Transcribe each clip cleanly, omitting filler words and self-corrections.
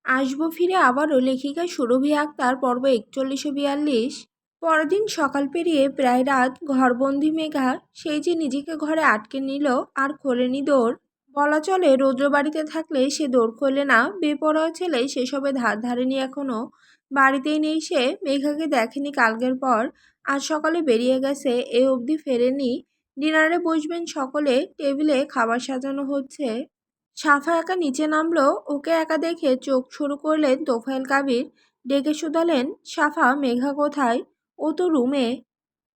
আসবো ফিরে আবারও লেখিকা সুরভি আক্তার পর্ব 4142। পরের দিন সকাল পেরিয়ে প্রায় রাত। ঘরবন্দি মেঘা সেই যে নিজেকে ঘরে আটকে নিল আর খোলেনি দৌড়। বলা চলে রৌদ্র বাড়িতে থাকলে সে দৌড় খোলে না, বেপরোয়া ছেলে সেসবে ধার ধারেনি এখনো। বাড়িতেই নেই সে, মেঘাকে দেখেনি কালকের পর। আজ সকালে বেরিয়ে গেছে, এ অবধি ফেরেনি। ডিনারে বসবেন সকলে, টেবিলে খাবার সাজানো হচ্ছে। সাফা একা নিচে নামলো, ওকে একা দেখে চোখ শুরু করলেন তোফায়েল কাবির। ডেকে শুধালেন, সাফা মেঘা কোথায়? ও তো রুমে।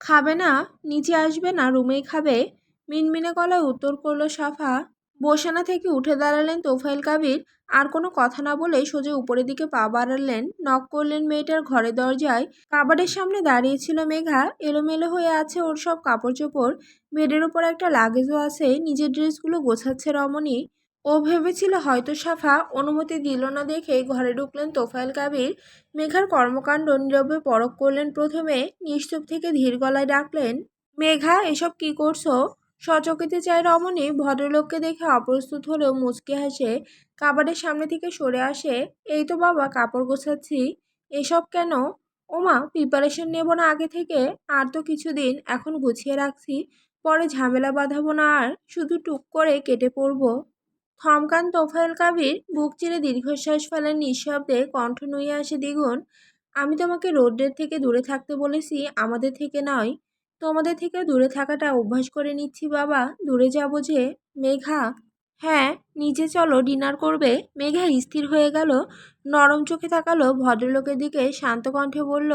খাবে না? নিচে আসবে না, রুমেই খাবে? মিনমিনে গলায় উত্তর করলো সাফা। বসানা থেকে উঠে দাঁড়ালেন তোফায়েল কাবির। আর কোনো কথা না বলে সোজা উপরের দিকে পা বাড়ালেন, নক করলেন মেয়েটার ঘরে দরজায়। কাবাডের সামনে দাঁড়িয়েছিল মেঘা, এলোমেলো হয়ে আছে ওর সব কাপড় চোপড়। বেডের ওপর একটা লাগেজও আছে, নিজের ড্রেসগুলো গোছাচ্ছে রমণী। ও ভেবেছিল হয়তো সাফা অনুমতি দিল না দেখে ঘরে ঢুকলেন তোফায়েল কাবির। মেঘার কর্মকাণ্ড নীরবে পরখ করলেন প্রথমে, নিশ্চুপ থেকে ধীর গলায় ডাকলেন, মেঘা এসব কি করছো? সচকিতে চায় রমণী, ভদ্রলোককে দেখে অপ্রস্তুত হলেও মুচকি হাসে। কাবাডের সামনে থেকে সরে আসে। এই তো বাবা, কাপড় গোছাচ্ছি। এসব কেন? ওমা, প্রিপারেশন নেব না আগে থেকে? আর তো কিছুদিন, এখন গুছিয়ে রাখছি, পরে ঝামেলা বাঁধাবো না আর, শুধু টুক করে কেটে পড়বো। থমকান তোফায়েল কাবির, বুক চিরে দীর্ঘশ্বাস ফেলেন নিঃশব্দে, কণ্ঠ নুয়ে আসে দ্বিগুণ। আমি তোমাকে রৌদ্রের থেকে দূরে থাকতে বলেছি, আমাদের থেকে নয়। তোমাদের থেকে দূরে থাকাটা অভ্যাস করে নিচ্ছি বাবা, দূরে যাবো যে। মেঘা। হ্যাঁ, নিচে চলো, ডিনার করবে। মেঘা স্থির হয়ে গেল, নরম চোখে তাকালো ভদ্রলোকের দিকে, শান্ত কণ্ঠে বলল,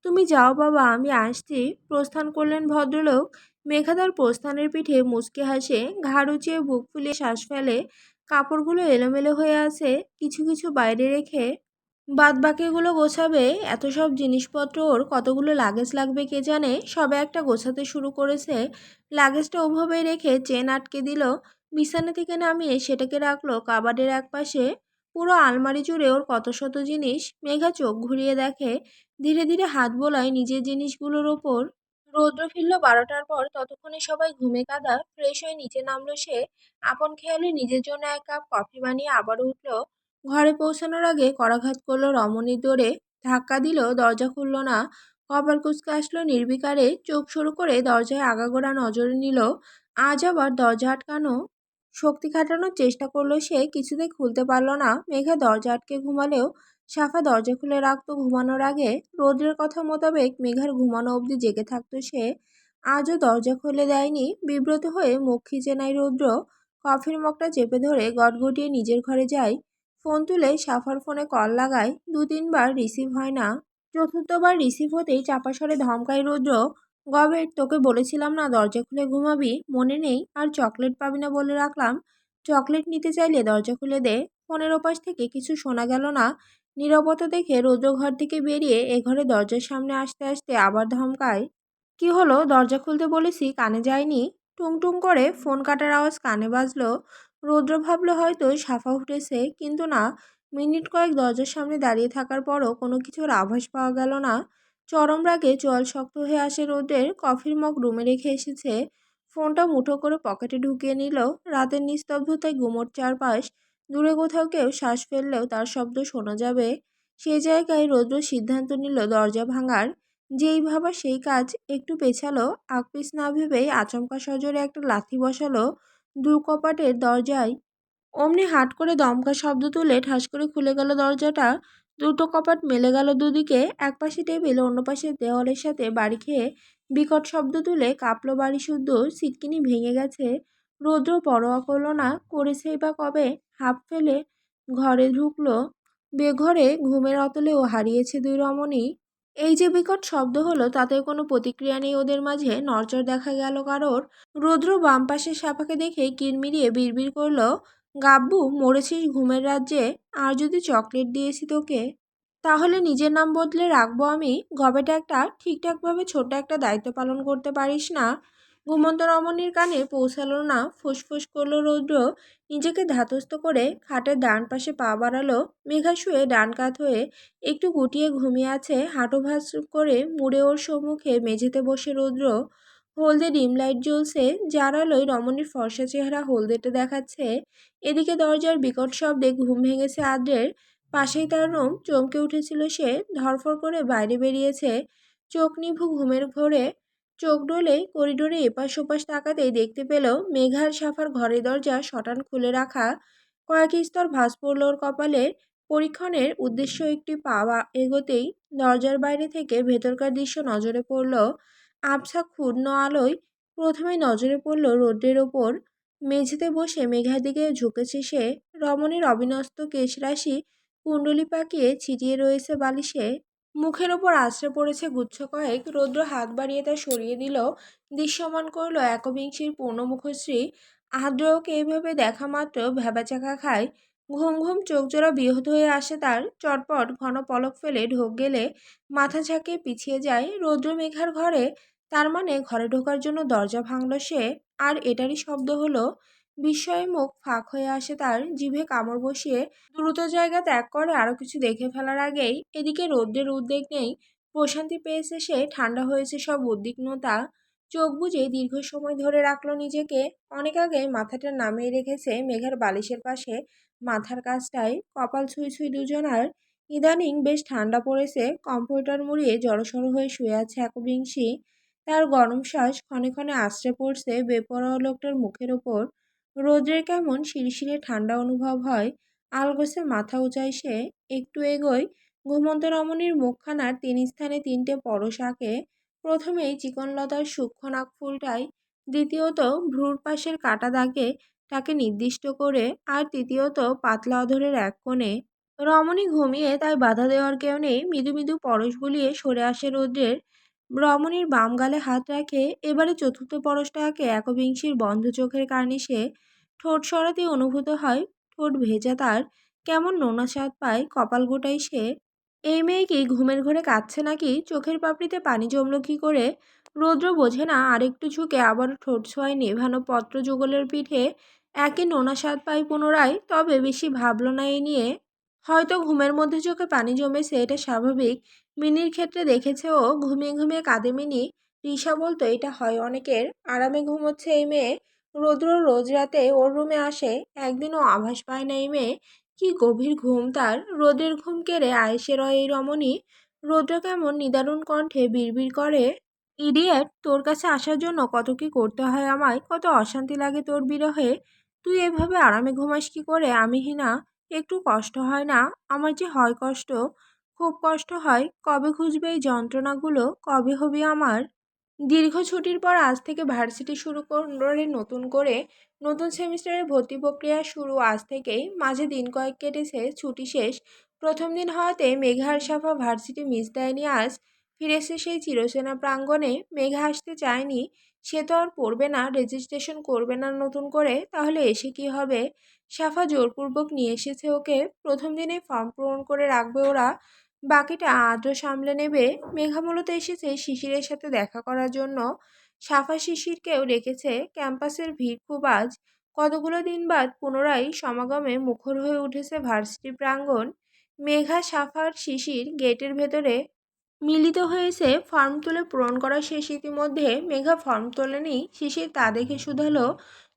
তুমি যাও বাবা, আমি আসছি। প্রস্থান করলেন ভদ্রলোক। মেঘা তার প্রস্থানের পিঠে মুচকে হাসে, ঘাড় উঁচিয়ে বুক ফুলিয়ে শ্বাস ফেলে। কাপড়গুলো এলোমেলো হয়ে আছে, কিছু কিছু বাইরে রেখে। বাদবাকিগুলো গোছাবে। এত সব জিনিসপত্র, ওর কতগুলো লাগেজ লাগবে কে জানে, সবে একটা গোছাতে শুরু করেছে। লাগেজটা ওভাবেই রেখে চেন আটকে দিল। বিছানা থেকে নামিয়ে সেটাকে রাখলো কাবাডের এক পাশে। পুরো আলমারি জুড়ে ওর কত শত জিনিস। মেঘা চোখ ঘুরিয়ে দেখে, ধীরে ধীরে হাত বোলায় নিজের জিনিসগুলোর ওপর। রৌদ্র ফিরল 12টার পর, ততক্ষণে সবাই ঘুমে কাঁদা। ফ্রেশ হয়ে নিচে নামলো সে। আপন খেয়ালে নিজের জন্য এক কাপ কফি বানিয়ে আবারও উঠল। ঘরে পৌঁছানোর আগে করাঘাত করলো রমণীর দৌড়ে। ধাক্কা দিল, দরজা খুলল না। কপাল কুঁচকে আসলো নির্বিকারে, চোখ সরু করে দরজায় আগাগোড়া নজরে নিল। আজ আবার দরজা আটকানো। শক্তি খাটানোর চেষ্টা করলো সে, কিছুতেই খুলতে পারল না। মেঘা দরজা আটকে ঘুমালেও সাফা দরজা খুলে রাখতো ঘুমানোর আগে। রৌদ্রের কথা মোতাবেক মেঘার ঘুমানো অবধি জেগে থাকতো সে। আজও দরজা খুলে দেয়নি। বিব্রত হয়ে মুখ খিচে নেয় রৌদ্র। কফির মগটা চেপে ধরে গটগটিয়ে নিজের ঘরে যায়। ফোন তুলে সাফার ফোনে কল লাগায়, 2-3 বার রিসিভ হয় না। চতুর্থবার রিসিভ হতেই চাপা স্বরে ধমকায় রৌদ্র, গবেট, তোকে বলেছিলাম না দরজা খুলে ঘুমাবি, মনে নেই? আর চকলেট পাবি না বলে রাখলাম। চকলেট নিতে চাইলে দরজা খুলে দে। ফোনের ওপাশ থেকে কিছু শোনা গেল না। নীরবতা দেখে রৌদ্র ঘর থেকে বেরিয়ে এ ঘরে দরজার সামনে আসতে আসতে আবার ধমকায়, কি হলো? দরজা খুলতে বলেছি, কানে যায়নি? টুং টুং করে ফোন কাটার আওয়াজ কানে বাজলো। রৌদ্র ভাবলো হয়তো সাফা উঠেছে, কিন্তু না। মিনিট কয়েক দরজার সামনে দাঁড়িয়ে থাকার পরও কোনো কিছুর আভাস পাওয়া গেল না। চরম রাগে চোয়াল শক্ত হয়ে আসে রৌদ্রের। কফির মগ রুমে রেখে এসেছে। ফোনটা মুঠো করে পকেটে ঢুকিয়ে নিল। রাতের নিস্তব্ধতায় গুমোট চারপাশ। দূরে কোথাও কেউ শ্বাস ফেললেও তার শব্দ শোনা যাবে। সেই জায়গায় রৌদ্র সিদ্ধান্ত নিল দরজা ভাঙার। যেই ভাবা সেই কাজ। একটু পেছালো, আকপিস না ভেবেই আচমকা সজোরে একটা লাথি বসালো দূর কপাটের দরজায়। অমনি হাট করে দমকা শব্দ তুলে ঠাস করে খুলে গেল দরজাটা। দুটো কপাট মেলে গেল দুদিকে, এক পাশে টেবিল, অন্য পাশে দেওয়ালের সাথে বাড়ি খেয়ে বিকট শব্দ তুলে কাঁপলো বাড়ি শুদ্ধ। সিটকিনি ভেঙে গেছে। রৌদ্র পরোয়া করলো না, করেছেই বা কবে। হাঁপ ফেলে ঘরে ঢুকলো। বেঘরে ঘুমের অতলেও হারিয়েছে দুই রমণী। এই যে বিকট শব্দ হলো, তাতে কোনো প্রতিক্রিয়া নেই ওদের মাঝে, নড়চড় দেখা গেল কারোর। রৌদ্র বাম পাশের সাফাকে দেখে কিরমিরিয়ে বিড়বিড় করলো, গাব্বু, মরেছিস ঘুমের রাজ্যে। আর যদি চকলেট দিয়েছি তোকে, তাহলে নিজের নাম বদলে রাখবো আমি। গবেটা একটা, ঠিকঠাকভাবে ছোট একটা দায়িত্ব পালন করতে পারিস না? ঘুমন্ত রমণীর কানে পৌঁছালো না, ফুসফুস করলো রৌদ্র। নিজেকে ধাতস্থ করে খাটের ডান পাশে পা বাড়ালো। মেঘা শুয়ে ডান কাত হয়ে একটু গুটিয়ে ঘুমিয়ে আছে, হাঁটু ভাঁজ করে মুড়ে ওর সম্মুখে মেঝেতে বসে রৌদ্র। হলদে ডিম লাইট জ্বলছে, যার আলোয় রমণীর ফর্সা চেহারা হলদেটে দেখাচ্ছে। এদিকে দরজার বিকট শব্দে ঘুম ভেঙেছে আদ্রের। পাশেই তার রুম। চমকে উঠেছিল সে, ধরফর করে বাইরে বেরিয়েছে। চোখ নিভু ঘুমের ঘোরে। চোখ ডলে করিডোরে এপাশ ওপাশ তাকাতেই দেখতে পেল মেঘার সাফার ঘরের দরজা শটান খুলে রাখা। কয়েক স্তর ভাঁজ পড়ল ওর কপালে। পরীক্ষণের উদ্দেশ্য একটি পাওয়া এগোতেই দরজার বাইরে থেকে ভেতরকার দৃশ্য নজরে পড়ল। আবছা ক্ষুণ্ণ আলোয় প্রথমে নজরে পড়ল রৌদ্রের ওপর। মেঝেতে বসে মেঘার দিকে ঝুঁকেছে সে। রমণীর অবিন্যস্ত কেশরাশি কুণ্ডলি পাকিয়ে ছিটিয়ে রয়েছে বালিশে। মুখের ওপর আছড়ে পড়েছে গুচ্ছ কয়েক। রৌদ্র হাত বাড়িয়ে তা সরিয়ে দিল। দৃশ্যমান করল একবিংশীর পূর্ণ মুখশ্রী। আদ্রকে এভাবে দেখা মাত্র ভ্যাবাচাকা খায়। ঘুম ঘুম চোখজোড়া বিহত হয়ে আসে তার। চটপট ঘন পলক ফেলে ঢোক গেলে মাথা ঝাঁকিয়ে পিছিয়ে যায় রৌদ্র মেঘার ঘরে। তার মানে ঘরে ঢোকার জন্য দরজা ভাঙল সে। আর এটারই শব্দ হলো। বিস্ময়ে মুখ ফাঁক হয়ে আসে তার। জিভে কামড় বসিয়ে দ্রুত জায়গা ত্যাগ করে আরো কিছু দেখে ফেলার আগেই। এদিকে রৌদ্রের উদ্বেগ নেই। প্রশান্তি পেয়েছে সে, ঠান্ডা হয়েছে সব উদ্বিগ্নতা। চোখ বুজে দীর্ঘ সময় ধরে রাখলো নিজেকে। অনেক আগে মাথাটা নামিয়ে রেখেছে মেঘার বালিশের পাশে, মাথার কাছটায়। কপাল ছুঁই ছুঁই দুজনার। ইদানিং বেশ ঠান্ডা পড়েছে। কম্পিউটার মুড়িয়ে জড়সড় হয়ে শুয়ে আছে একবিংশী। তার গরম শ্বাস ক্ষণে ক্ষণে আছড়ে পড়ছে বেপরোয়া লোকটার মুখের ওপর। রৌদ্রের কেমন শিরশিরে ঠান্ডা অনুভব হয়। আলগোছে মাথা উঁচায় সে। একটু এগোয়। ঘুমন্ত রমণীর মুখখানার তিন স্থানে তিনটে পরশ আঁকে। প্রথমেই চিকনলতার সূক্ষ্ম নাকফুলটায়, দ্বিতীয়ত ভ্রুর পাশের কাটা দাগে তাকে নির্দিষ্ট করে, আর তৃতীয়ত পাতলা অধরের এক কোণে। রমণী ঘুমিয়ে, তাই বাধা দেওয়ার কেউ নেই। মৃদু মৃদু পরশ বুলিয়ে সরে আসে রৌদ্রের। রমণীর বাম গালে হাত রাখে। এবারে চতুর্থ পরশটা আঁকে একবিংশীর বন্ধ চোখের কার্নিশে। ঠোঁট সরাতে অনুভূত হয় ঠোঁট ভেজা তার। কেমন নোনা স্বাদ পায় কপাল গোটায় সে। এই মেয়ে কি ঘুমের ঘোরে কাঁদছে নাকি? চোখের পাপড়িতে পানি জমল কি করে? রৌদ্র বোঝে না। আরেকটু ঝুঁকে আবারও ঠোঁট ছোঁয়ায় নেভানো পত্র যুগলের পিঠে। একই নোনা স্বাদ পায় পুনরায়। তবে বেশি ভাবল না এই নিয়ে। হয়তো ঘুমের মধ্যে চোখে পানি জমেছে, এটা স্বাভাবিক। মিনির ক্ষেত্রে দেখেছে ও ঘুমিয়ে ঘুমিয়ে কাঁদে মিনি। রিসা বলতো এটা হয় অনেকের। আরামে ঘুমোচ্ছে এই মেয়ে। রৌদ্র রোজ রাতে ওর রুমে আসে। একদিনও আভাস পায় না এই মেয়ে। কি গভীর ঘুম তার। রোদের ঘুম কেড়ে আয়েসে রয় এই রমণী। রৌদ্র কেমন নিদারুণ কণ্ঠে বিড়বিড় করে, ইডিয়েট, তোর কাছে আসার জন্য কত কি করতে হয় আমায়, কত অশান্তি লাগে তোর বিরহে। তুই এভাবে আরামে ঘুমাস কি করে আমি হিনা? একটু কষ্ট হয় না? আমার যে হয় কষ্ট, খুব কষ্ট হয়। কবে খুঁজবে এই যন্ত্রণাগুলো, কবে হবি আমার? দীর্ঘ ছুটির পর আজ থেকে ভার্সিটি শুরু করে নতুন করে। নতুন সেমিস্টারে ভর্তি প্রক্রিয়া শুরু আজ থেকেই। মাঝে দিন কয়েক কেটেছে, ছুটি শেষ। প্রথম দিন হওয়াতে মেঘা আর সাফা ভার্সিটি মিস দেয়নি আজ। ফিরেছে সেই চিরচেনা প্রাঙ্গণে। মেঘা আসতে চায়নি। সে তো আর পড়বে না, রেজিস্ট্রেশন করবে না নতুন করে, তাহলে এসে কি হবে? সাফা জোরপূর্বক নিয়ে এসেছে ওকে। প্রথম দিনে ফর্ম পূরণ করে রাখবে ওরা, বাকিটা আদ্র সামলে নেবে। মেঘা মূলত এসেছে শিশিরের সাথে দেখা করার জন্য। সাফা শিশিরকেও রেখেছে। ক্যাম্পাসের ভিড় খুব আজ। কতগুলো দিন বাদ পুনরায় সমাগমে মুখর হয়ে উঠেছে ভার্সিটি প্রাঙ্গণ। মেঘা, সাফার, শিশির গেটের ভেতরে মিলিত হয়েছে। ফর্ম তুলে পূরণ করা শেষ ইতিমধ্যে। মেঘা ফর্ম তোলেনি। শিশির তা দেখে শুধালো,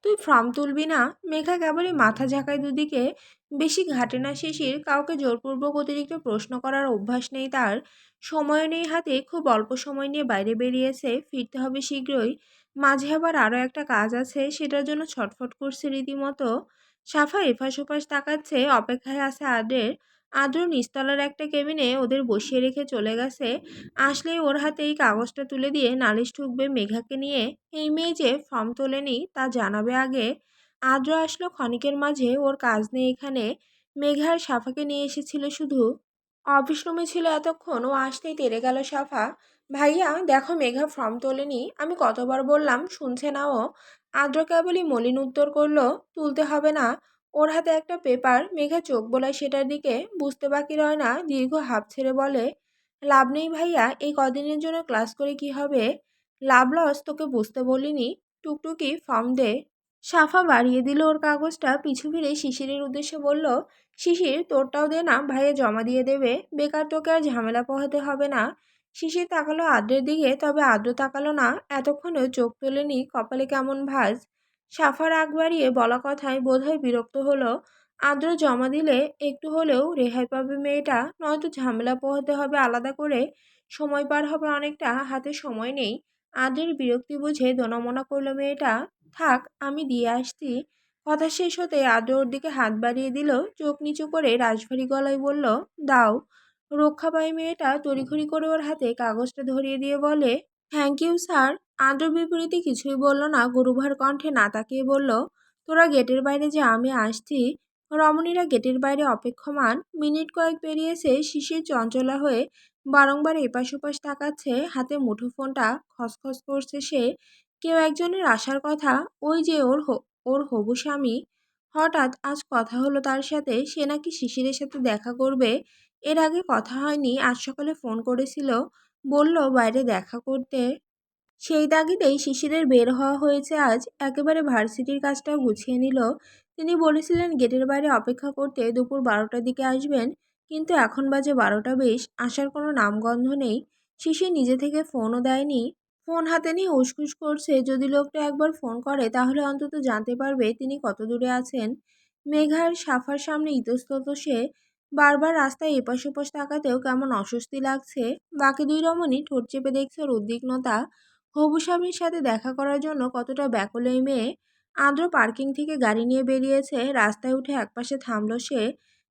তুই ফর্ম তুলবি না? মেঘা কেবলই মাথা ঝাঁকায় দুদিকে। বেশি ঘাটে না শিশির। কাউকে জোরপূর্বক অতিরিক্ত প্রশ্ন করার অভ্যাস নেই তার। সময়ও নেই হাতে। খুব অল্প সময় নিয়ে বাইরে বেরিয়েছে। ফিরতে হবে শীঘ্রই। মাঝে আবার আরও একটা কাজ আছে, সেটার জন্য ছটফট করছে রীতিমতো। সাফা এপাশ ওপাশ তাকাচ্ছে, অপেক্ষায় আছে আদ্রের। আদ্র নিচতলার একটা কেবিনে ওদের বসিয়ে রেখে চলে গেছে। আসলেই ওর হাতে এই কাগজটা তুলে দিয়ে নালিশ ঠুকবে মেঘাকে নিয়ে। এই মেয়ে যে ফর্ম তোলেনি তা জানাবে আগে। আদ্র আসলো ক্ষণিকের মাঝে। ওর কাজ নেই এখানে। মেঘা আর সাফাকে নিয়ে এসেছিল শুধু। অফিস রুমে ছিল এতক্ষণ। ও আসতেই তেড়ে গেল সাফা। ভাইয়া দেখো, মেঘা ফর্ম তোলেনি। আমি কতবার বললাম, শুনছে না ও। আদ্র কেবলই মলিন উত্তর করলো, তুলতে হবে না। ওর হাতে একটা পেপার। মেঘা চোখ বোলায় সেটার দিকে। বুঝতে বাকি রয় না। দীর্ঘ হাঁপ ছেড়ে বলে, লাভ নেই ভাইয়া, এই কদিনের জন্য ক্লাস করে কি হবে? লাভ লস তোকে বুঝতে বলিনি। টুকটুকি ফর্ম দে। সাফা বাড়িয়ে দিল ওর কাগজটা। পিছু ফিরে শিশিরের উদ্দেশ্যে বলল, শিশির তোরটাও দে না, ভাইয়া জমা দিয়ে দেবে। বেকার তোকে আর ঝামেলা পোহাতে হবে না। শিশির তাকালো আদ্রের দিকে, তবে আদ্র তাকালো না। এতক্ষণেও চোখ তোলেনি। কপালে কেমন ভাঁজ। সাফা রাগ বাড়িয়ে বলা কথায় বোধহয় বিরক্ত হলো। আদ্র জমা দিলে একটু হলেও রেহাই পাবে মেয়েটা, নয়তো ঝামেলা পোহাতে হবে আলাদা করে। সময় পার হবে অনেকটা, হাতে সময় নেই। আদ্রের বিরক্তি বুঝে দোনামোনা করলো মেয়েটা। থাক, আমি দিয়ে আসছি। কথা শেষ হতে আদ্র ওর দিকে হাত বাড়িয়ে দিল, চোখ নিচু করে রাশভারী গলায় বলল, দাও। রক্ষা পায় মেয়েটা তড়িঘড়ি করে ওর হাতে কাগজটা ধরিয়ে দিয়ে বলে, থ্যাংক ইউ স্যার। আদ্র বিপরীতে কিছুই বলল না, গুরুভার কণ্ঠে না তাকিয়ে বলল, তোরা গেটের বাইরে যা, আমি আসছি। রমণীরা গেটের বাইরে অপেক্ষমান। মিনিট কয়েক পেরিয়েছে, শিশির চঞ্চলা হয়ে বারংবার এপাশ ওপাশ তাকাচ্ছে, হাতে মুঠোফোনটা খসখস করছে সে। কেউ একজনের আসার কথা, ওই যে ওর হবু স্বামী। হঠাৎ আজ কথা হলো তার সাথে, সে নাকি শিশিরের সাথে দেখা করবে। এর আগে কথা হয়নি, আজ সকালে ফোন করেছিল, বলল বাইরে দেখা করতে। সেই তাগিদেই শিশিরের বের হওয়া হয়েছে আজ। একেবারে ভার্সিটির কাজটাও গুছিয়ে নিল। তিনি বলেছিলেন গেটের বাইরে অপেক্ষা করতে, দুপুর 12টার দিকে আসবেন, কিন্তু এখন বাজে 12টা 20, আসার কোনো নামগন্ধ নেই। শিশির নিজে থেকে ফোনও দেয়নি। ফোন হাতে নিয়ে উসখুস করছে, যদি লোকটা একবার ফোন করে তাহলে অন্তত জানতে পারবে তিনি কত দূরে আছেন। মেঘার সাফার সামনে ইতস্তত সে। বারবার রাস্তায় এপাশ ওপাশ তাকাতেও কেমন অস্বস্তি লাগছে। বাকি দুই রমণী ঠোঁট চেপে দেখছে ওর উদ্বিগ্নতা। হবু স্বামীর সাথে দেখা করার জন্য কতটা ব্যাকুল এই মেয়ে। আদ্র পার্কিং থেকে গাড়ি নিয়ে বেরিয়েছে, রাস্তায় উঠে একপাশে থামল সে।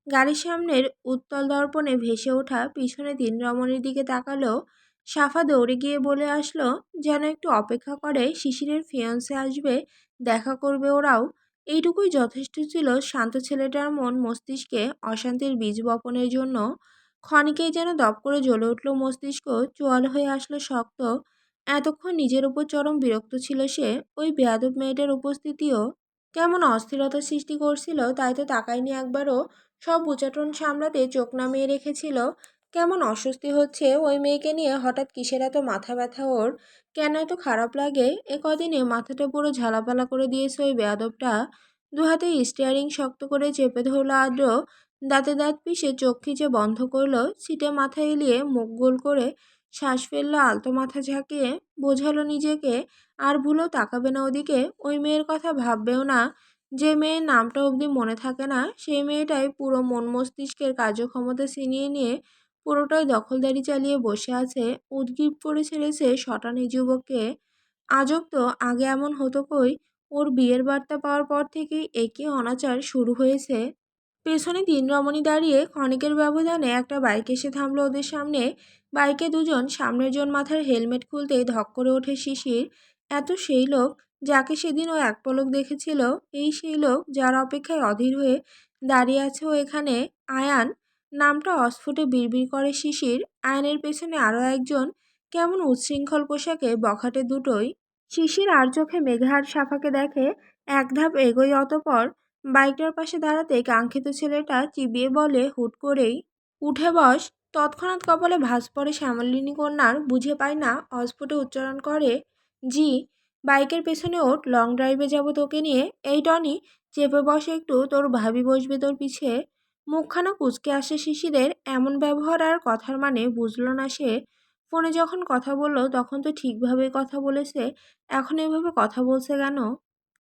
গাড়ির সামনের উত্তল দর্পণে ভেসে ওঠা পিছনে তিন রমণীর দিকে তাকালো। সাফা দৌড়ে গিয়ে বলে আসলো, যেন একটু অপেক্ষা করে, শিশিরের ফিয়ন্সে আসবে, দেখা করবে ওরাও। এইটুকুই যথেষ্ট ছিল শান্ত ছেলেটার মন মস্তিষ্কে অশান্তির বীজ বপনের জন্য। ক্ষণিকেই যেন দপ করে জ্বলে উঠল মস্তিষ্ক, চোয়াল হয়ে আসলো শক্ত। এতক্ষণ নিজের উপর চরম বিরক্ত ছিল সে। ওই বেয়াদব মেয়েটার উপস্থিতিও কেমন অস্থিরতা সৃষ্টি করছিল, তাই তো তাকায়নি একবারও। সব উচাটন সামলাতে চোখ নামিয়ে রেখেছিল। কেমন অস্বস্তি হচ্ছে ওই মেয়েকে নিয়ে, হঠাৎ কিসের এত মাথা ব্যথা ওর, কেন এত খারাপ লাগে। এ কদিনে মাথাটা পুরো ঝালাপালা করে দিয়েছে ওই বেয়াদবটা। দু হাতে স্টিয়ারিং শক্ত করে চেপে ধরল আদ্র। দাঁতে দাঁত পিষে চোখ খিচে বন্ধ করলো, সিটে মাথা এলিয়ে মুখ গোল করে শ্বাস ফেললো আলতো মাথা ঝাঁকিয়ে। বোঝালো নিজেকে আর ভুলেও তাকাবে না ওদিকে, ওই মেয়ের কথা ভাববেও না। যে মেয়ের নামটা অবধি মনে থাকে না, সেই মেয়েটাই পুরো মন মস্তিষ্কের কার্যক্ষমতা ছিনিয়ে নিয়ে পুরোটাই দখলদারি চালিয়ে বসে আছে। উদগ্রীব করে ছেড়েছে শটান এই যুবককে। আজব তো, আগে এমন হতো কই। ওর বিয়ের বার্তা পাওয়ার পর থেকেই একে অনাচার শুরু হয়েছে। পেছনে তিন রমণী দাঁড়িয়ে, ক্ষণিকের ব্যবধানে একটা বাইক এসে থামলো ওদের সামনে। বাইকে দুজন, সামনের জন মাথার হেলমেট খুলতেই ধক করে ওঠে শিশির। এত সেই লোক যাকে সেদিন ও এক পলক দেখেছিল, এই সেই লোক যার অপেক্ষায় অধীর হয়ে দাঁড়িয়ে আছে ও এখানে। আয়ান। নামটা অস্ফুটে বিড়বিড় করে শিশির। আয়ানের পেছনে আরও একজন, কেমন উচ্ছৃঙ্খল পোশাকে, বখাটে দুটোই। শিশির আর চোখে মেঘা আর সাফাকে দেখে। এক ধাপ এগোই, অতপর বাইকটার পাশে দাঁড়াতে কাঙ্ক্ষিত ছেলেটা চিবিয়ে বলে হুট করেই, উঠে বস। তৎক্ষণাৎ কপালে ভাঁজ পড়ে শ্যামলিনী কন্যার, বুঝে পায় না, অস্ফুটে উচ্চারণ করে, জি। বাইকের পেছনে ওঠ, লং ড্রাইভে যাব তোকে নিয়ে। এই টনি, চেপে বসে একটু, তোর ভাবি বসবে তোর পিছে। মুখখানা কুঁচকে আসে শিশিরের। এমন ব্যবহার আর কথার মানে বুঝল না সে। ফোনে যখন কথা বললো তখন তো ঠিকভাবেই কথা বলেছে, এখন এভাবে কথা বলছে কেন।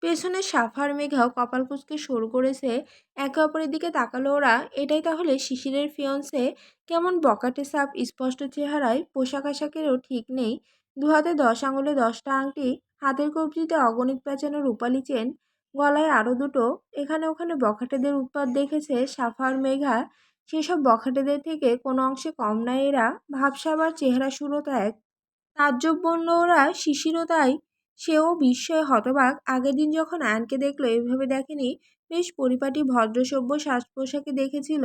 পেছনে সাফার মেঘাও কপাল কুঁচকে শুরু করেছে। একে অপরের দিকে তাকালো ওরা। এটাই তাহলে শিশিরের ফিয়ন্সে। কেমন বকাটে সাপ, স্পষ্ট চেহারায়, পোশাক আশাকেরও ঠিক নেই। দু হাতে 10 আঙুলে 10টা আংটি, হাতের কবজিতে অগণিত প্যাঁচানো রূপালি চেন, গলায় আরও দুটো। এখানে ওখানে বখাটেদের উৎপাত দেখেছে সাফা আর মেঘা। সেসব বখাটেদের থেকে কোনো অংশে কম নয় এরা। ভাবসাব আর চেহারা সুরত এক। তাজ্জব বলল ওরা, শিশিরও তাই। সেও বিস্ময়ে হতবাক। আগের দিন যখন আয়নকে দেখলো এভাবে দেখেনি। বেশ পরিপাটি ভদ্রসভ্য সাজ পোশাকে দেখেছিল।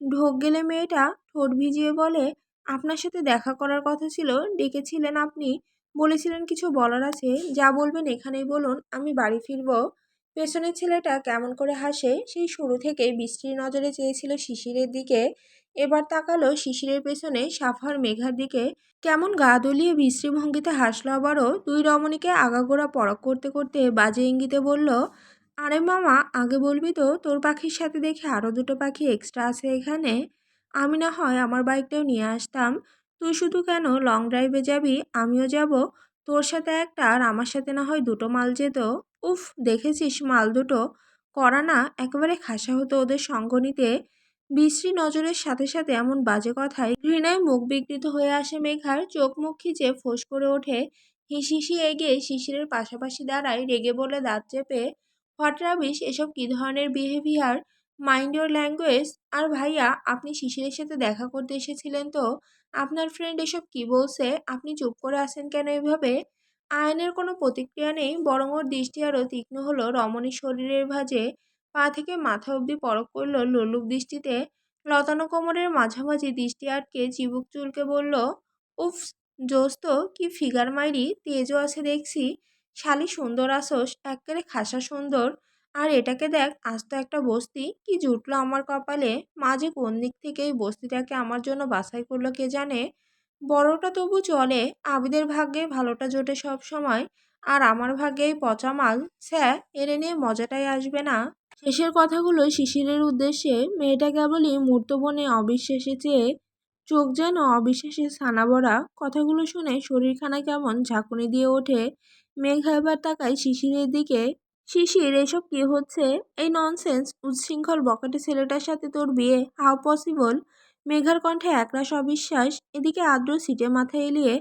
ঢোক গেলে মেয়েটা ঠোঁট ভিজিয়ে বলে, আপনার সাথে দেখা করার কথা ছিল, ডেকেছিলেন আপনি, বলেছিলেন কিছু বলার আছে, যা বলবেন এখানেই বলুন, আমি বাড়ি ফিরবো। পেছনের ছেলেটা কেমন করে হাসে। সেই শুরু থেকেই বিশ্রী নজরে চেয়েছিল শিশিরের দিকে। এবার তাকালো শিশিরের পেছনে সাফার মেঘার দিকে। কেমন গা দলিয়ে বিশ্রী ভঙ্গিতে হাসলো আবারও। দুই রমণীকে আগাগোড়া পরখ করতে করতে বাজে ইঙ্গিতে বলল, আরে মামা, আগে বলবি তো, তোর পাখির সাথে দেখে আরও দুটো পাখি এক্সট্রা আছে এখানে। আমি না হয় আমার বাইকটাও নিয়ে আসতাম। তুই শুধু কেন লং ড্রাইভে যাবি, আমিও যাব। তোর সাথে একটা আর আমার সাথে না হয় দুটো মাল যেত। উফ, দেখেছিস মাল দুটো। করা না একেবারে খাসা হতো ওদের সঙ্গ নিতে। বিশ্রী নজরের সাথে সাথে এমন বাজে কথায় ঘৃণায় মুখ বিকৃত হয়ে আসে মেঘার, চোখ মুখ খিচে ফোঁস করে ওঠে। হিসিসি এগিয়ে শিশিরের পাশাপাশি দাঁড়ায়, রেগে বলে দাঁত চেপে, হোয়াট রাবিশ, এসব কি ধরনের বিহেভিয়ার? Mind your language. আর ভাইয়া, আপনি শিশিরের সাথে দেখা করতে এসেছিলেন তো? আপনার ফ্রেন্ড এসব কি বলছে? আপনি চুপ করে আছেন কেন এভাবে? আয়নের কোনো প্রতিক্রিয়া নেই, বরং ওর দৃষ্টি আরো তীক্ষ্ণ হলো রমণীর শরীরের ভাঁজে। পা থেকে মাথা অবধি পরখ করল লোলুপ দৃষ্টিতে। লতানো কোমরের মাঝামাঝি দৃষ্টি আটকে চিবুক চুলকে বলল, উফস, জোস তো, কি ফিগার মাইরি, তেজও আছে দেখছি। শালি সুন্দর আসোস, এক্কেরে খাসা সুন্দর। আর এটাকে দেখ, আজ তো একটা বস্তি, কি জুটলো আমার কপালে। মাঝে কোন দিক থেকে এই বস্তিটাকে আমার জন্য বাছাই করলো কে জানে। বড়টা তবু চলে, আবিদের ভাগ্যে ভালোটা জোটে সব সময়। আর আমার ভাগ্যে এই পচা মাল। স্যা, এরে নিয়ে মজাটাই আসবে না। শেষের কথাগুলো শিশিরের উদ্দেশ্যে। মেয়েটা কেবলই মূর্তবনে অবিশ্বাসে চেয়ে, চোখ যেন অবিশ্বাসে ছানা ভরা। কথাগুলো শুনে শরীরখানা কেমন ঝাঁকুনি দিয়ে ওঠে। মেঘা এবার তাকায় শিশিরের দিকে। শিশির, এসব কি হচ্ছে? এই ননসেন্স উচ্ছৃঙ্খল বখাটে ছেলেটার সাথে তোর বিয়ে, হাউ পসিবল? মেঘার কণ্ঠে একরাশ অবিশ্বাস। এদিকে আদ্র সিটে মাথা এলিয়ে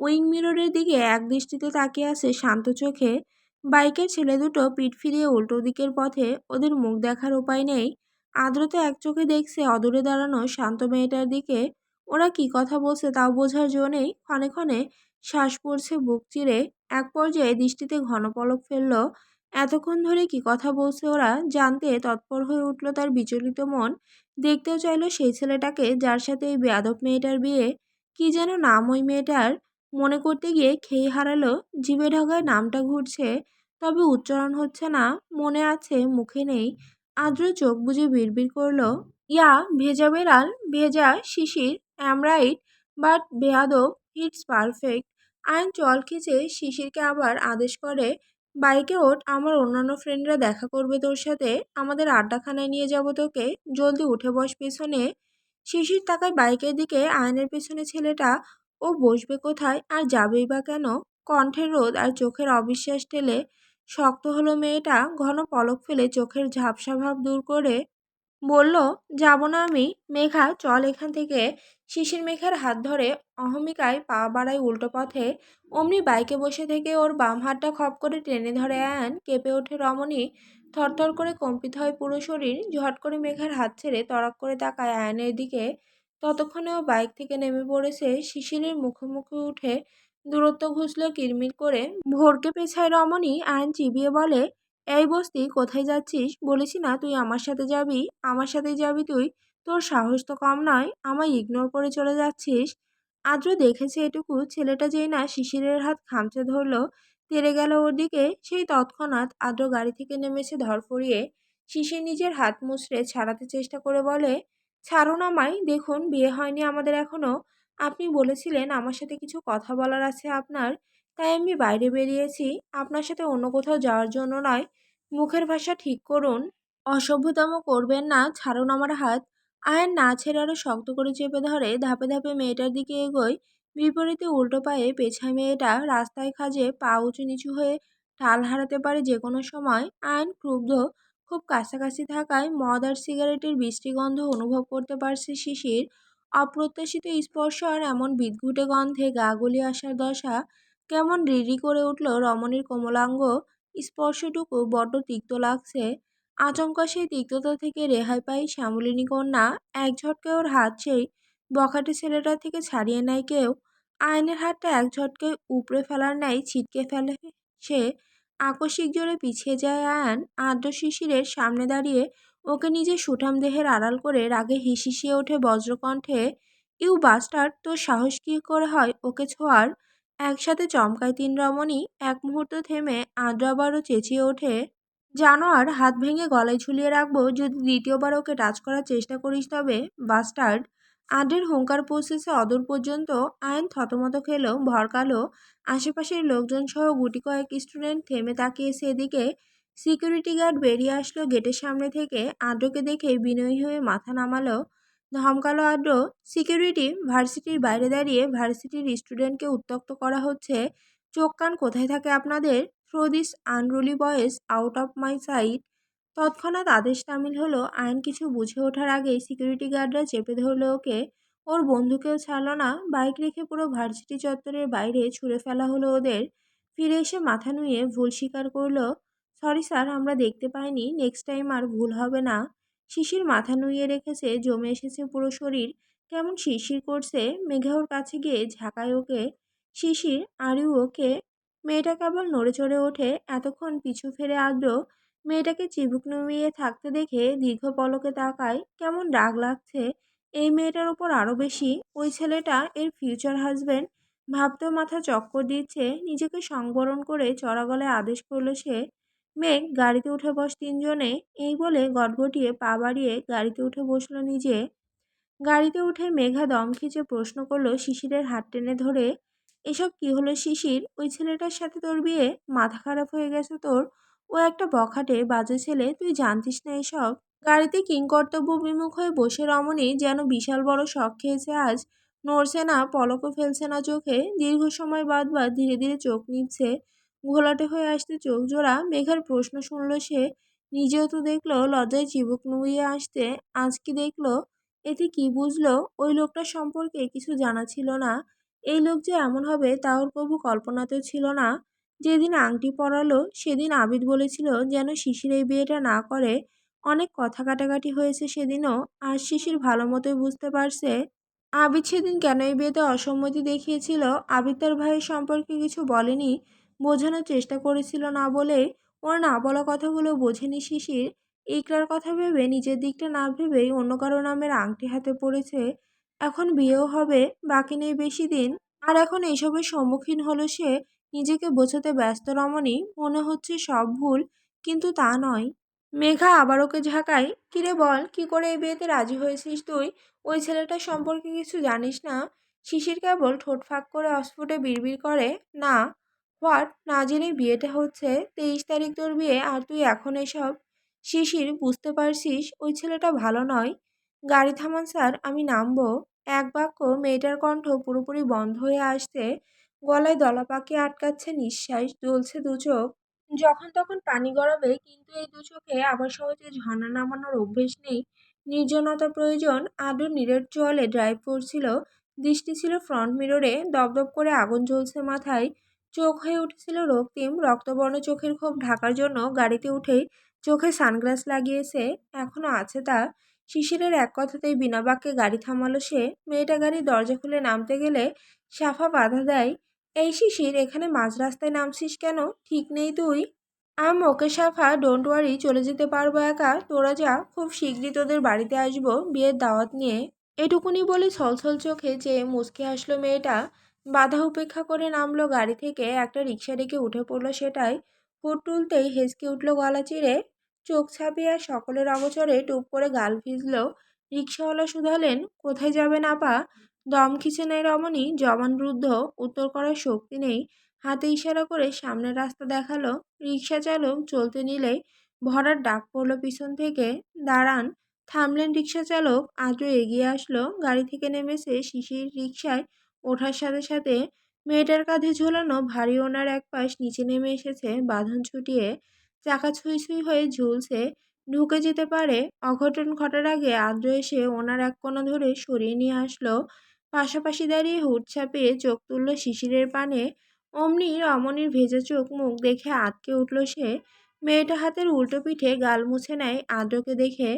উইং মিররের দিকে একদৃষ্টিতে তাকিয়ে আছে শান্ত চোখে। বাইকের ছেলে দুটো পিঠ ফিরিয়ে উল্টো দিকের পথে, ওদের মুখ দেখার উপায় নেই। আদ্র তো এক চোখে দেখছে অদূরে দাঁড়ানো শান্ত মেয়েটার দিকে। ওরা কি কথা বলছে তাও বোঝার জো নেই। ক্ষণে ক্ষণে শ্বাস পড়ছে বুক চিরে। এক পর্যায়ে দৃষ্টিতে ঘন পলক ফেলল। এতক্ষণ ধরে কি কথা বলছে ওরা জানতে তৎপর হয়ে উঠল তার বিচলিত মন। দেখতেও চাইল সেই ছেলেটাকে যার সাথে এই বেয়াদব মেয়েটার বিয়ে। কি যেন নাম ওই মেয়েটার? মনে করতে গিয়ে খেই হারালো। জিভে ঢোকায় নামটা ঘুরছে, তবে উচ্চারণ হচ্ছে না। মনে আছে, মুখে নেই। আদ্র চোখ বুজে বিড়বিড় করল, ইয়া, ভেজা বেড়াল, ভেজা শিশির, অ্যাম রাইট, বাট বেয়াদব, ইটস পারফেক্ট। আইন চল খিচে শিশিরকে আবার আদেশ করে, বাইকে ওঠ, আমার অন্যান্য ফ্রেন্ডরা দেখা করবে তোর সাথে, আমাদের আড্ডাখানায় নিয়ে যাব তোকে, জলদি উঠে বস পেছনে। শিশির তাকায় বাইকের দিকে। আয়নের পেছনে ছেলেটা। ও বসবে কোথায় আর যাবেই বা কেন? কণ্ঠের রোদ আর চোখের অবিশ্বাস ঠেলে শক্ত হলো মেয়েটা। ঘন পলক ফেলে চোখের ঝাপসা ভাব দূর করে বলল, যাব না আমি। মেঘা, চল এখান থেকে। শিশির মেঘার হাত ধরে অহমিকায় পা বাড়ায় উল্টো পথে। অমনি বাইকে বসে থেকে ওর বাম হাতটা খপ করে টেনে ধরে আয়ান। কেঁপে ওঠে রমণী। থরথর করে কম্পিত হয় পুরো শরীর। ঝট করে মেঘার হাত ছেড়ে তড়াক করে তাকায় আয়ানের দিকে। ততক্ষণে ও বাইক থেকে নেমে পড়েছে। শিশিরের মুখোমুখি উঠে দূরত্ব ঘুষল কিরমির করে। ভোরকে পেছায় রমণী। আয়ন চিবিয়ে বলে, এই বস্তি, কোথায় যাচ্ছিস? বলেছি না তুই আমার সাথে যাবি। আমার সাথেই যাবি তুই? তোর সাহস তো কম নয়, আমায় ইগনোর করে চলে যাচ্ছিস। আদ্র দেখেছে এটুকু, ছেলেটা যেই না শিশিরের হাত খামচে ধরল, তেড়ে গেল ওর দিকে, সেই তৎক্ষণাৎ আদ্র গাড়ি থেকে নেমেছে ধরফরিয়ে। শিশির নিজের হাত মুচড়ে ছাড়াতে চেষ্টা করে বলে, ছাড়ুন আমায়, দেখুন বিয়ে হয়নি আমাদের এখনো। আপনি বলেছিলেন আমার সাথে কিছু কথা বলার আছে আপনার, তাই আমি বাইরে বেরিয়েছি, আপনার সাথে অন্য কোথাও যাওয়ার জন্য নয়। মুখের ভাষা ঠিক করুন। অসভ্যতম করবেন না, ছাড়ুন আমার হাত। আয়ন না ছেড়ে আরো শক্ত করে চেপে ধরে। ধাপে ধাপে মেয়েটার দিকে এগোয়। বিপরীতে উল্টো পায়ে পেছায় মেয়েটা। রাস্তায় খাজে পা উঁচু নিচু হয়ে ঢাল হারাতে পারে যে কোনো সময়। আয়ন ক্রুদ্ধ। খুব কাছাকাছি থাকায় মদ আর সিগারেটের বিশ্রী গন্ধ অনুভব করতে পারছে শিশির। অপ্রত্যাশিত স্পর্শ আর এমন বিদঘুটে গন্ধে গা গুলিয়ে আসার দশা। কেমন রিরি করে উঠল রমণীর কোমলাঙ্গ। স্পর্শটুকু বড্ড তিক্ত লাগছে। আচমকা সেই তিক্ততা থেকে রেহাই পায় শ্যামলিনী কন্যা। এক ঝটকায় ওর হাত সেই বখাটে ছেলেটার থেকে ছাড়িয়ে নেয় কেউ। আয়নের হাতটা এক ঝটকায় উপড়ে ফেলার ন্যায় ছিটকে ফেলে সে। আকস্মিক জোরে পিছিয়ে যায় আয়ান। আদ্র শিশিরের সামনে দাঁড়িয়ে ওকে নিজের সুঠাম দেহের আড়াল করে রাগে হিসিয়ে ওঠে বজ্রকণ্ঠে, ইউ বাস্টার্ড, তোর সাহস কি করে হয় ওকে ছোঁয়ার? একসাথে চমকায় তিন রমণী। এক মুহূর্ত থেমে আদ্র আবারও চেঁচিয়ে ওঠে, জানোয়ার, হাত ভেঙে গলায় ঝুলিয়ে রাখবো যদি দ্বিতীয়বার ওকে টাচ করার চেষ্টা করিস তবে, বাস্টার্ড। আদ্রের হুঙ্কার পৌঁছেছে অদূর পর্যন্ত। আয়ন থতমত খেলো, ভরকালো। আশেপাশের লোকজন সহ গুটি কয়েক স্টুডেন্ট থেমে তাকিয়েছে এদিকে। সিকিউরিটি গার্ড বেরিয়ে আসলো গেটের সামনে থেকে। আদ্রকে দেখে বিনয়ী হয়ে মাথা নামালো। ধমকালো আদ্র, সিকিউরিটি, ভার্সিটির বাইরে দাঁড়িয়ে ভার্সিটির স্টুডেন্টকে উত্ত্যক্ত করা হচ্ছে। চোখ কান কোথায় থাকে আপনাদের? Throw this unruly boys out of my sight. তৎক্ষণাৎ আদেশ তামিল হলো। আয়ন কিছু বুঝে ওঠার আগেই সিকিউরিটি গার্ডরা চেপে ধরলো ওকে। ওর বন্ধুকেও ছাড়লো না। বাইক রেখে পুরো ভার্সিটি চত্বরের বাইরে ছুঁড়ে ফেলা হলো ওদের। ফিরে এসে মাথা নুয়ে ভুল স্বীকার করলো। সরি স্যার, আমরা দেখতে পাইনি, নেক্সট টাইম আর ভুল হবে না। শিশির মাথা নুইয়ে রেখেছে, জমে এসেছে পুরো শরীর, কেমন শিরশির করছে। মেঘা ওর কাছে গিয়ে ঝাঁকায় ওকে। শিশির, আর ইউ ওকে? মেয়েটা কেবল নড়ে চড়ে ওঠে। এতক্ষণ পিছু ফিরে আদ্র মেয়েটাকে চিবুক নুইয়ে থাকতে দেখে দীর্ঘ পলকে তাকায়। কেমন রাগ লাগছে এই মেয়েটার ওপর আরো বেশি। ওই ছেলেটা এর ফিউচার হাজবেন্ড। ভাবতেও মাথা চক্কর দিচ্ছে। নিজেকে সংবরণ করে চড়া গলায় আদেশ করলো সে। মেঘ, গাড়িতে উঠে বস তিনজনে। এই বলে গটগটিয়ে পা বাড়িয়ে গাড়িতে উঠে বসলো নিজে। গাড়িতে উঠে মেঘা দম খিচে প্রশ্ন করলো শিশিরের হাত টেনে ধরে, এসব কি হলো শিশির? ওই ছেলেটার সাথে তোর বিয়ে? মাথা খারাপ হয়ে গেছে তোর? ও একটা বখাটে বাজে ছেলে, তুই জানতিস না এসব? গাড়িতে কিংকর্তব্য বিমুখ হয়ে বসে রমণী যেন বিশাল বড় শখ খেয়েছে আজ। নড়ছে না, পলকও ফেলছে না চোখে। দীর্ঘ সময় বাদ বাদ ধীরে ধীরে চোখ নিচ্ছে। ঘোলাটে হয়ে আসতে চোখ জোড়া। মেঘার প্রশ্ন শুনল সে। নিজেও তো দেখলো লজ্জায় চিবুক নুইয়ে আসতে। আজ কি দেখলো? এতে কি বুঝলো? ওই লোকটার সম্পর্কে কিছু জানা ছিল না। এই লোক যে এমন হবে তা ওর কবু কল্পনাতেও ছিল না। যেদিন আংটি পরালো সেদিন আবিদ বলেছিল যেন শিশির এই বিয়েটা না করে। অনেক কথা কাটাকাটি হয়েছে সেদিনও। আর শিশির ভালো মতোই বুঝতে পারছে আবিদ সেদিন কেন এই বিয়েতে অসম্মতি দেখিয়েছিল। আবিদ তার ভাইয়ের সম্পর্কে কিছু বলেনি, বোঝানোর চেষ্টা করেছিল না বলে। ওর না বলা কথাগুলো বোঝেনি শিশির। ইকরার কথা ভেবে নিজের দিকটা না ভেবেই অন্য কারো নামের আংটি হাতে পড়েছে। এখন বিয়েও হবে, বাকি নেই বেশি দিন। আর এখন এসবের সম্মুখীন হলো সে। নিজেকে বোঝাতে ব্যস্ত রমণী, মনে হচ্ছে সব ভুল, কিন্তু তা নয়। মেঘা আবার ওকে ঝাঁকায়, কিরে বল, কি করে এই বিয়েতে রাজি হয়েছিস তুই? ওই ছেলেটার সম্পর্কে কিছু জানিস না? শিশির কেবল ঠোঁট ফাঁক করে অস্ফুটে বিড়বিড় করে, না। হোয়াট? না জেনে বিয়েটা হচ্ছে? 23 তারিখ তোর বিয়ে, আর তুই এখন এসব? শিশির, বুঝতে পারছিস ওই ছেলেটা ভালো নয়? গাড়ি থামান স্যার, আমি নামবো। এক বাক্য মেয়েটার কণ্ঠ পুরোপুরি বন্ধ হয়ে আসছে। গলায় দলা পাকিয়ে আটকাচ্ছে নিঃশ্বাস, জ্বলছে দু চোখ। যখন তখন পানি গড়াবে, কিন্তু এই দু চোখে আবার সহজে ঝর্ণা নামানোর অভ্যেস নেই। নির্জনতা প্রয়োজন। আদর নিরেট চোয়ালে ড্রাইভ করছিল। দৃষ্টি ছিল ফ্রন্ট মিররে, দপদপ করে আগুন জ্বলছে মাথায়। চোখ হয়ে উঠেছিল রক্তিম। রক্তবর্ণ চোখের ক্ষোভ ঢাকার জন্য গাড়িতে উঠেই চোখে সানগ্লাস লাগিয়েছে। এখনো আছে তা। শিশিরের এক কথাতেই বিনা বাক্যে গাড়ি থামালো সে। মেয়েটা গাড়ির দরজা খুলে নামতে গেলে সাফা বাধা দেয়। এই শিশির, এখানে মাঝ রাস্তায় নামছিস কেন? ঠিক নেই তুই? ওকে সাফা, ডোন্ট ওয়ারি, চলে যেতে পারবো একা। তোরা যা, খুব শিগগিরই তোদের বাড়িতে আসবো বিয়ের দাওয়াত নিয়ে। এটুকুনি বলে ছলছল চোখে চেয়ে মুচকে হাসলো মেয়েটা। বাধা উপেক্ষা করে নামলো গাড়ি থেকে। একটা রিক্সা ডেকে উঠে পড়লো সেটাই। হুট তুলতেই হেসকে উঠলো গলা চিরে। চোখ ছাপিয়ে আর সকলের অগোচরে টুপ করে গাল ভিজলো। রিক্সাওয়ালা শুধালেন, কোথায় যাবেন আপা? দম খিচে নেয় রমণী। জবানরুদ্ধ উত্তর করার শক্তি নেই। হাতে ইশারা করে সামনের রাস্তা দেখালো। রিক্সা চালক চলতে নিলেই ভরার ডাক পড়লো পিছন থেকে, দাঁড়ান। থামলেন রিক্সা চালক। আদ্র এগিয়ে আসলো। গাড়ি থেকে নেমেছে শিশির। রিক্সায় ওঠার সাথে সাথে মেয়েটার কাঁধে ঝোলানো ভারী ওনার এক পাশ নিচে নেমে এসেছে বাঁধন ছুটিয়ে। চাকা ছুঁই ছুঁই হয়ে ঝুলছে। ঢুকে যেতে পারে। অঘটন ঘটার আগে আদ্র এসে ওনার এক কোণা ধরে সরিয়ে নিয়ে আসলো। পাশাপাশি দাঁড়িয়ে হুট ছাপিয়ে চোখ তুলল শিশিরের পানে। অমনি রমণীর ভেজা চোখ মুখ দেখে আঁতকে উঠল সে। মেয়েটা হাতের উল্টো পিঠে গাল মুছে নেয় আদ্রকে দেখে।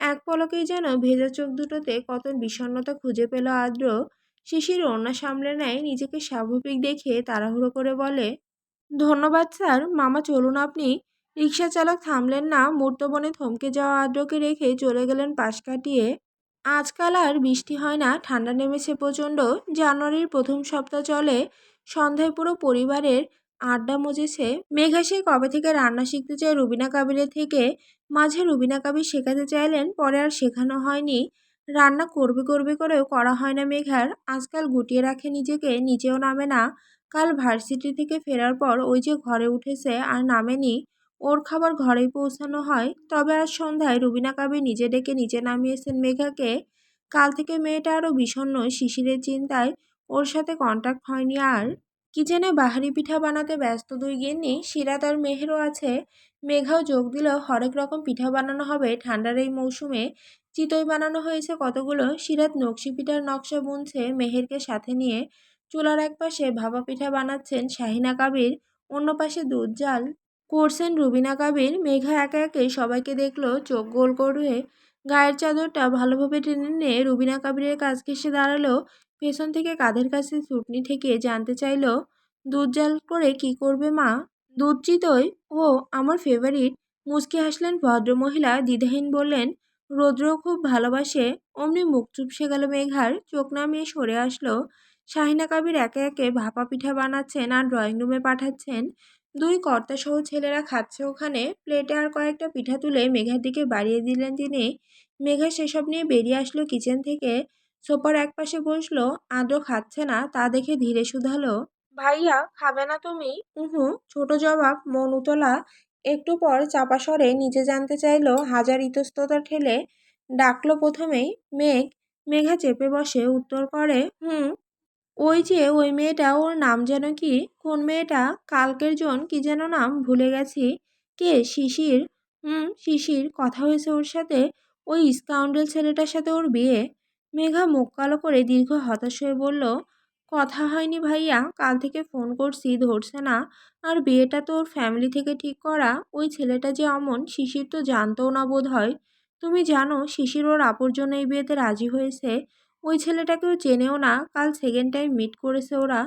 এক পলকেই যেন ভেজা চোখ দুটোতে কত বিষণ্ণতা খুঁজে পেল আদ্র। শিশির ওড়না সামলে নেয় নিজেকে স্বাভাবিক দেখে তাড়াহুড়ো করে বলে, ধন্যবাদ স্যার, মামা চলুন আপনি। রিক্সা চালক থামলেন না। মূর্তবনে থমকে যাওয়া আদ্রকে রেখে চলে গেলেন পাশ কাটিয়ে। আজকাল আর বৃষ্টি হয় না, ঠান্ডা নেমেছে প্রচণ্ড। জানুয়ারির প্রথম সপ্তাহ চলে। সন্ধ্যায় পুরো পরিবারের আড্ডা মজেছে। মেঘা সে কবে থেকে রান্না শিখতে চায় রুবিনা কাবিরের থেকে। মাঝে রুবিনা কাবির শেখাতে চাইলেন, পরে আর শেখানো হয়নি। রান্না করবে করবে করেও করা হয় না মেঘার। আজকাল গুটিয়ে রাখে নিজেকে, নিচেও নামে না। কাল ভার্সিটি থেকে ফেরার পর ওই যে ঘরে উঠেছে, আর নামেনি। ওর খাবার ঘরেই পৌঁছানো হয়। তবে আজ সন্ধ্যায় রুবিনা কাবির নিজে ডেকে নিচে নামিয়েছেন মেঘাকে। কাল থেকে মেয়েটা আরও বিষণ্ণ শিশিরের চিন্তায়। ওর সাথে কন্ট্যাক্ট হয়নি আর। কিচেনে বাহারি পিঠা বানাতে ব্যস্ত দুই গিন্নি সিরাত আর মেহেরও আছে। মেঘাও যোগ দিল। হরেক রকম পিঠা বানানো হবে ঠান্ডার এই মৌসুমে। চিতই বানানো হয়েছে কতগুলো। সিরাত নকশি পিঠার নকশা বুনছে মেহেরকে সাথে নিয়ে। চুলার এক পাশে ভাপা পিঠা বানাচ্ছেন শাহিনা কাবির, অন্য পাশে দুধ জাল করছেন রুবিনা কাবির। মেঘা একে একে সবাইকে দেখলো, চোখ গোল করে গায়ের চাদরটা ভালোভাবে টেনে নিয়ে রুবিনা কাবিরের কাছ ঘেঁষে দাঁড়ালো। পেছন থেকে কাঁধের কাছে চুটনি ঠেকিয়ে জানতে চাইল, দুধ জাল করে কি করবে মা? দুধ চিতই। ও, আমার ফেভারিট। মুচকি হাসলেন ভদ্রমহিলা, দ্বিধাহীন বললেন, রৌদ্রও খুব ভালোবাসে। অমনি মুখ চুপসে গেল মেঘার, চোখ নামিয়ে সরে আসলো। শাহিনা কাবির একে একে ভাপা পিঠা বানাচ্ছেন আর ড্রয়িং রুমে পাঠাচ্ছেন। দুই কর্তাসহ ছেলেরা খাচ্ছে ওখানে। প্লেটে আর কয়েকটা পিঠা তুলে মেঘার দিকে বাড়িয়ে দিলেন তিনি। মেঘা সেসব নিয়ে বেরিয়ে আসলো কিচেন থেকে। সোফার একপাশে বসলো। আদ্র খাচ্ছে না তা দেখে ধীরে শুধালো, ভাইয়া খাবে না তুমি? উহু। ছোট জবাব, মন উতলা। একটু পর চাপা স্বরে নিচে জানতে চাইলো, হাজার ইতস্ততা ঠেলে ডাকলো প্রথমেই, মেঘ। মেঘা চেপে বসে উত্তর করে, হুম। ওই যে ওই মেয়েটা, ওর নাম যেন কি? কোন মেয়েটা? কালকের জন কি যেন নাম, ভুলে গেছি। কে? শিশির? শিশির। কথা হয়েছে ওর সাথে? ওই স্কাউন্ডেল ছেলেটার সাথে ওর বিয়ে? মেঘা মুখ কালো করে দীর্ঘ হতাশ হয়ে বলল, কথা হয়নি ভাইয়া, কাল থেকে ফোন করছি ধরছে না। আর বিয়েটা তো ওর ফ্যামিলি থেকে ঠিক করা। ওই ছেলেটা যে অমন শিশির তো জানতও না বোধ হয়। তুমি জানো শিশির ওর আপুর জন্য এই বিয়েতে রাজি হয়েছে? ওই ছেলেটাকেও চেনেও না, কাল সেকেন্ড টাইম মিট করেছে ওরা,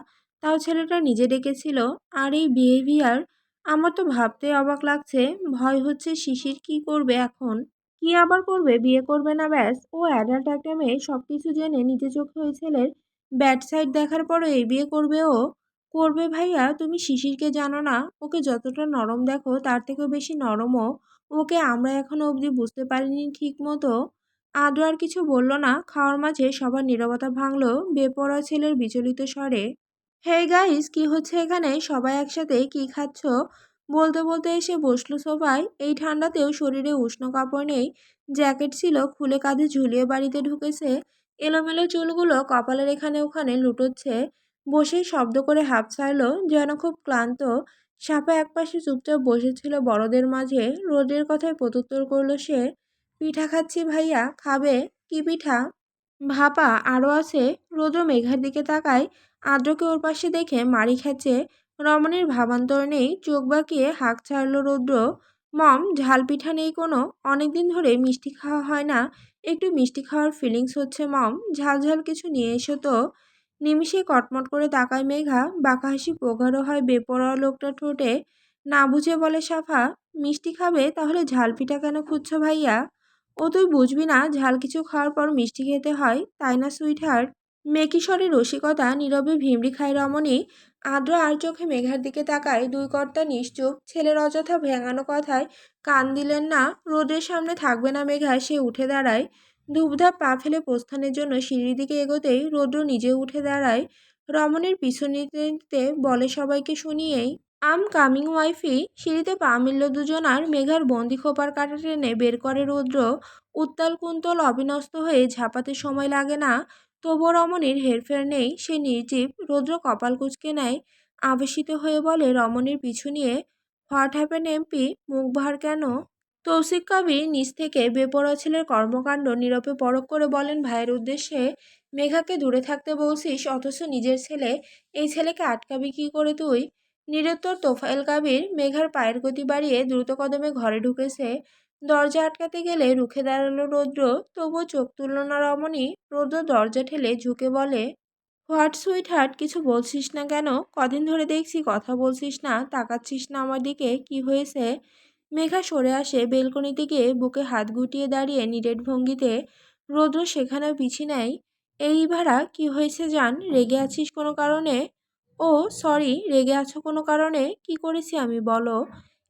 তাও ছেলেটা নিজে ডেকেছিল। আর এই বিহেভিয়ার, আমার তো ভাবতে অবাক লাগছে। ভয় হচ্ছে শিশির কি করবে এখন। কি আবার করবে? বিয়ে করবে না ব্যাস। ও অ্যাডাল্ট একটা মেয়ে, সব কিছু জেনে নিজে চোখে ওই ছেলের ব্যাড সাইড দেখার পরও এই বিয়ে করবে ও? করবে ভাইয়া। তুমি শিশিরকে জানো না? ওকে যতটা নরম দেখো তার থেকেও বেশি নরমও। ওকে আমরা এখনো অবধি বুঝতে পারিনি ঠিক মতো। আদ্র আর কিছু বলল না। খাওয়ার মাঝে সবার নীরবতা ভাঙল বেপরোয়া ছেলের বিচলিত স্বরে। হেই গাইস, কি হচ্ছে এখানে? সবাই একসাথে কি খাচ্ছ? বলতে বলতে এসে বসলো সোফায়। এই ঠান্ডাতেও শরীরে উষ্ণ কাপড় নেই। জ্যাকেট ছিল খুলে কাঁধে ঝুলিয়ে বাড়িতে ঢুকেছে। এলোমেলো চুলগুলো কপালের এখানে ওখানে লুটোচ্ছে। বসেই শব্দ করে হাঁপ ছাড়লো, যেন খুব ক্লান্ত। সাপা একপাশে চুপচাপ বসেছিল বড়দের মাঝে। রোদের কথায় প্রত্যুত্তর করলো সে, পিঠা খাচ্ছি ভাইয়া, খাবে? কি পিঠা? ভাপা। আরও আছে। রৌদ্র মেঘার দিকে তাকায়। আদ্রকে ওর পাশে দেখে মারি খেছে। রমণীর ভাবান্তর নেই। চোখ বাঁকিয়ে হাঁক ছাড়ল রৌদ্র, মম ঝাল পিঠা নেই কোনো? অনেকদিন ধরে মিষ্টি খাওয়া হয় না, একটু মিষ্টি খাওয়ার ফিলিংস হচ্ছে মম। ঝাল ঝাল কিছু নিয়ে এসো তো। নিমিষে কটমট করে তাকায় মেঘা। বাঁকা হাসি প্রগাঢ় হয় বেপরোয়া লোকটার ঠোঁটে। না বুঝে বলে সাফা, মিষ্টি খাবে? তাহলে ঝাল পিঠা কেন খুঁজছো ভাইয়া? ও তুই বুঝবি না, ঝাল কিছু খাওয়ার পর মিষ্টি খেতে হয়, তাই না সুইট হার্ট? মেকিস্বরে রসিকতা। নীরবে ভিমড়ি খায় রমণী। আদ্র আর চোখে মেঘার দিকে তাকায়। দুই কর্তা নিশ্চুপ। ছেলের অযথা ভেঙানো কথায় কান দিলেন না। রোদের সামনে থাকবে না মেঘা, সে উঠে দাঁড়ায়। ধূপধাপ পা ফেলে প্রস্থানের জন্য সিঁড়ির দিকে এগোতেই রৌদ্র নিজে উঠে দাঁড়ায়। রমণীর পিছু নিতে নিতে বলে সবাইকে শুনিয়েই, আম কামিং ওয়াইফি। সিঁড়িতে পা মিলল দুজনার। মেঘার বন্দি খোপার কাটা টেনে বের করে রৌদ্র। উত্তাল কুন্তল অবিন্যস্ত হয়ে ঝাঁপাতে সময় লাগে না। তবুও রমণীর হেরফের নেই, সে নির্জীব। রৌদ্র কপাল কুঁচকে নেয়। আবেশিত হয়ে বলে রমণীর পিছু নিয়ে, হোয়াট হ্যাপেন এমপি? মুখ ভার কেন? তৌসিক কবির নিচ থেকে বেপরোয়া ছেলের কর্মকাণ্ড নীরবে পরখ করে বলেন ভাইয়ের উদ্দেশ্যে, মেঘাকে দূরে থাকতে বলছিস অথচ নিজের ছেলে, এই ছেলেকে আটকাবি কি করে তুই? নিরুত্তর তোফায়েল কাবির মেঘার পায়ের গতি বাড়িয়ে দ্রুত কদমে ঘরে ঢুকেছে। দরজা আটকাতে গেলে রুখে দাঁড়ালো রৌদ্র। তবুও চোখ তুলল না রমণী। রৌদ্র দরজা ঠেলে ঝুঁকে বলে, হোয়াট সুইট হার্ট, কিছু বলছিস না কেন? কদিন ধরে দেখছি কথা বলছিস না, তাকাচ্ছিস না আমার দিকে, কি হয়েছে? মেঘা সরে আসে বেলকনিতে গিয়ে বুকে হাত গুটিয়ে দাঁড়িয়ে নিরেট ভঙ্গিতে। রৌদ্র সেখানেও পিছি নেয়। এই ভাড়া কি হয়েছে জান? রেগে আছিস কোনো কারণে? ও সরি, রেগে আছো কোনো কারণে? কি করেছি আমি বলো?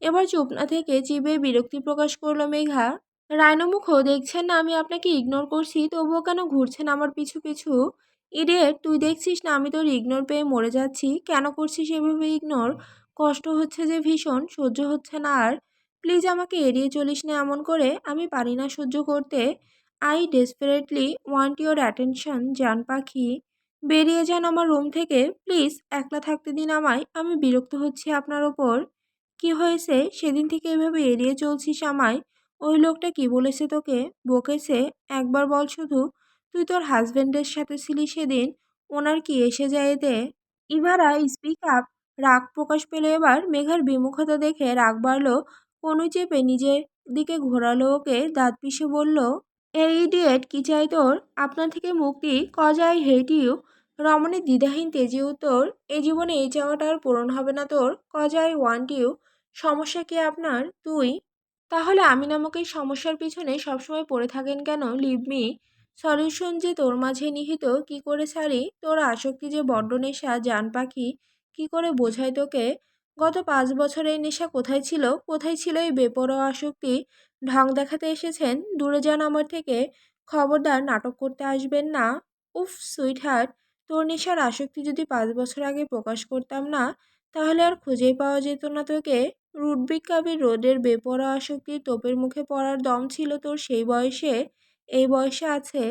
এবার চুপ না থেকে চিবে বিরক্তি প্রকাশ করলো মেঘা। রায়নমুখও দেখছেন না আমি আপনাকে ইগনোর করছি, তবুও কেন ঘুরছেন আমার পিছু পিছু? ইডিয়েট, তুই দেখছিস না আমি তোর ইগনোর পেয়ে মরে যাচ্ছি? কেন করছিস এভাবে ইগনোর? কষ্ট হচ্ছে যে ভীষণ, সহ্য হচ্ছে না আর। প্লিজ আমাকে এড়িয়ে চলিস না এমন করে, আমি পারি না সহ্য করতে। I desperately want your attention জান পাখি। বেরিয়ে যান আমার রুম থেকে, প্লিজ একলা থাকতে দিন আমায়, আমি বিরক্ত হচ্ছি আপনার ওপর। কি হয়েছে, সেদিন থেকে এভাবে এড়িয়ে চলছিস আমায়? ওই লোকটা কি বলেছে তোকে? বকেছে? একবার বল শুধু। তুই তোর হাজবেন্ডের সাথে ছিলি সেদিন, ওনার কি এসে যায় এতে? ইভারা স্পিক আপ। রাগ প্রকাশ পেল এবার, মেঘার বিমুখতা দেখে রাগ বাড়ল। কনু চেপে নিজের দিকে ঘোরালো ওকে, দাঁত পিষে বলল, এই ইডিয়েট, কি চাই তোর? আপনার থেকে মুক্তি, কজ আই হেট ইউ। রমণীর দ্বিধাহীন তেজি উত্তর, এই জীবনে এই চাওয়াটা আর পূরণ হবে না তোর, কজ আই ওয়ান্ট ইউ। সমস্যা কি আপনার? তুই। তাহলে আমি নামক এই সমস্যার পিছনে সবসময় পড়ে থাকেন কেন? Leave me. সলিউশন যে তোর মাঝে নিহিত, কি করে ছাড়ি? তোর আসক্তি যে বড্ড নেশা, জান পাখি। কি করে বোঝাই তোকে? গত 5 বছর এই নেশা কোথায় ছিল? কোথায় ছিল এই বেপরোয়া আসক্তি? ঢং দেখাতে এসেছেন? দূরে যান আমার থেকে। খবরদার নাটক করতে আসবেন না। উফ সুইট হার্ট, তোর নেশার আসক্তি যদি 5 বছর আগে প্রকাশ করতাম না, তাহলে আর খুঁজেই পাওয়া যেত না তোকে। রুডবিক কাবির রোডের বেপরোয়া আসক্তির তোপের মুখে পড়ার দম ছিল তোর সেই বয়সে? এই বয়সে আছে?